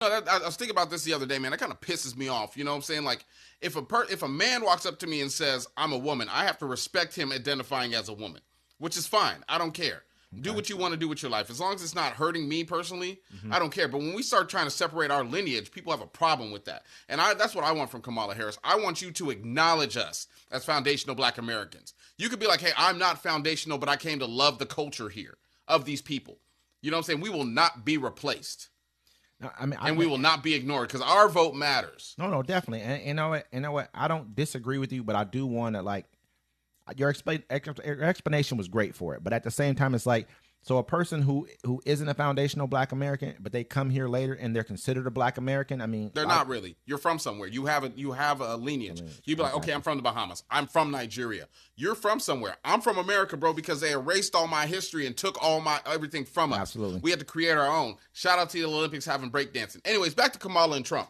No, I was thinking about this the other day, man. That kind of pisses me off. You know what I'm saying? Like, if a man walks up to me and says, I'm a woman, I have to respect him identifying as a woman, which is fine. I don't care. Okay. Do what you want to do with your life. As long as it's not hurting me personally, I don't care. But when we start trying to separate our lineage, people have a problem with that. And that's what I want from Kamala Harris. I want you to acknowledge us as foundational Black Americans. You could be like, hey, I'm not foundational, but I came to love the culture here of these people. You know what I'm saying? We will not be replaced. We will not be ignored because our vote matters. No, definitely. And you know what? I don't disagree with you, but I do want to, like, your explanation was great for it. But at the same time, it's like, so a person who isn't a foundational Black American, but they come here later and they're considered a Black American. I mean, they're not really. You're from somewhere. You have a lineage. You'd be like, okay, I'm from the Bahamas. I'm from Nigeria. You're from somewhere. I'm from America, bro, because they erased all my history and took all my everything from us. Absolutely. We had to create our own. Shout out to the Olympics having breakdancing. Anyways, back to Kamala and Trump.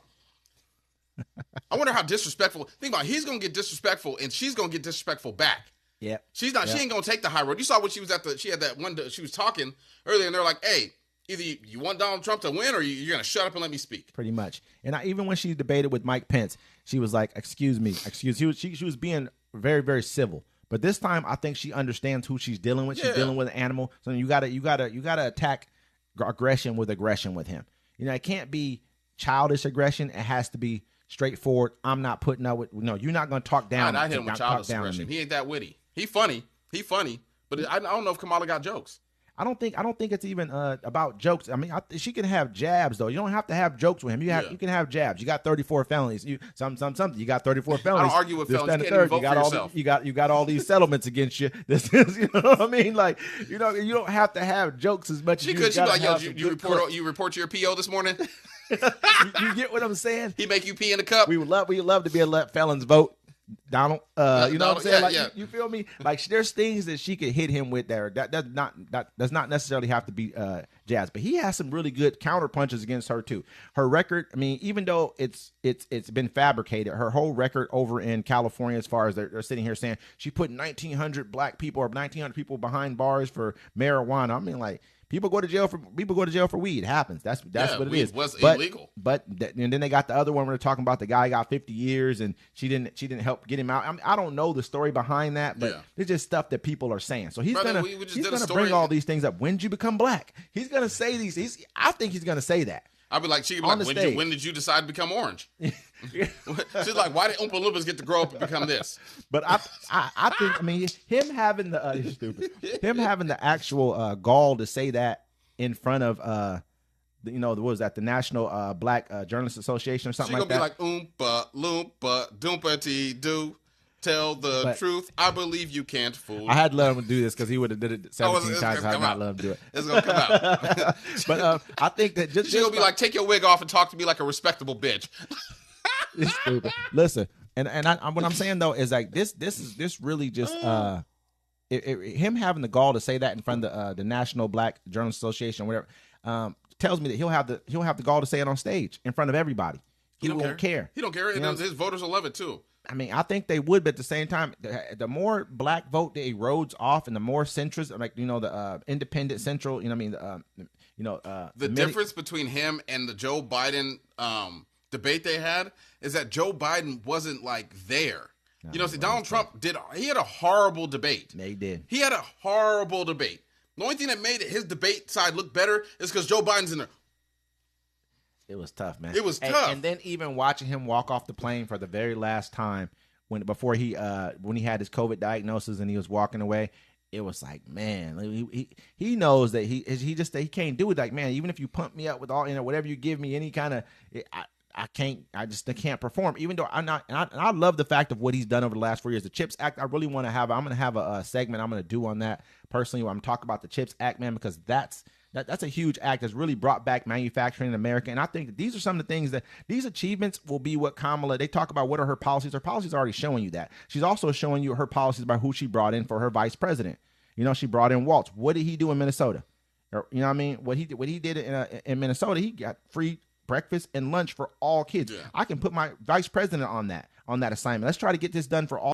I wonder how disrespectful. Think about it. He's gonna get disrespectful, and she's gonna get disrespectful back. Yeah, she's not. Yep. She ain't gonna take the high road. You saw what she was at she had that one. She was talking earlier, and they're like, "Hey, either you want Donald Trump to win, or you're gonna shut up and let me speak." Pretty much. And even when she debated with Mike Pence, she was like, "Excuse me, excuse." She was being very, very civil. But this time, I think she understands who she's dealing with. She's dealing with an animal, so you gotta attack aggression with him. You know, it can't be childish aggression. It has to be straightforward. I'm not putting up with. No, you're not gonna talk down. I hit him with childish aggression. He ain't that witty. He funny, but I don't know if Kamala got jokes. I don't think it's even about jokes. I mean, she can have jabs though. You don't have to have jokes with him. You can have jabs. You got 34 felonies. You something. You got 34 felonies. I don't argue with felonies. You can't even vote for yourself. You got all these settlements against you. This is, you know what I mean? Like, you don't have to have jokes as much. She could. She'd be like, yo, you report your PO this morning. you get what I'm saying? He make you pee in the cup. We would love to be able to let felons vote. Donald, you know what I'm saying? Like, you feel me? Like, there's things that she could hit him with there. That does not necessarily have to be jazz, but he has some really good counter punches against her too. Her record, I mean, even though it's been fabricated, her whole record over in California, as far as they're sitting here saying she put 1,900 Black people or 1,900 people behind bars for marijuana. I mean, like, people go to jail for weed. It happens. That's what it is. Was illegal. And then they got the other one where they're talking about the guy got 50 years and she didn't help get him out. I mean, I don't know the story behind that, but it's just stuff that people are saying. So he's gonna bring all these things up. When did you become Black? He's gonna say these. I think he's gonna say that. I'd be like, she'd be like, when did you decide to become orange? She's like, why did Oompa Loompas get to grow up and become this? But I think, I mean, him having the actual gall to say that in front of what was that, the National Black Journalists Association or something like that. She's gonna be like, Oompa Loompa Doompa Doo. Tell the truth. I believe you can't fool. I had to let him do this because he would have did it 17 times. I not let him do it. It's gonna come out. But I think that she's gonna be like, take your wig off and talk to me like a respectable bitch. It's stupid. Listen, and what I'm saying though is like this really just him having the gall to say that in front of the National Black Journalists Association, or whatever, tells me that he'll have the gall to say it on stage in front of everybody. He won't care. He don't care. His voters will love it too. I mean, I think they would, but at the same time, the more Black vote that erodes off, and the more centrist, like, the independent central, the difference between him and the Joe Biden debate they had is that Joe Biden wasn't like there. No, Donald Trump he had a horrible debate. Yeah, he did. He had a horrible debate. The only thing that made his debate side look better is because Joe Biden's in there. It was tough, man. It was tough. And then even watching him walk off the plane for the very last time when he had his COVID diagnosis and he was walking away, it was like, man, he knows that he can't do it. Like, man, even if you pump me up with all, whatever you give me, any kind of, I can't perform. Even though I'm not, and I love the fact of what he's done over the last 4 years. The CHIPS Act, I'm going to have a segment I'm going to do on that personally, where I'm talking about the CHIPS Act, man, because that's a huge act that's really brought back manufacturing in America. And I think that these are some of the things these achievements will be what Kamala, they talk about what are her policies. Her policies are already showing you that. She's also showing you her policies by who she brought in for her vice president. She brought in Waltz. What did he do in Minnesota? Or, you know what I mean? What he did in Minnesota, he got free breakfast and lunch for all kids. Yeah. I can put my vice president on that assignment. Let's try to get this done for all.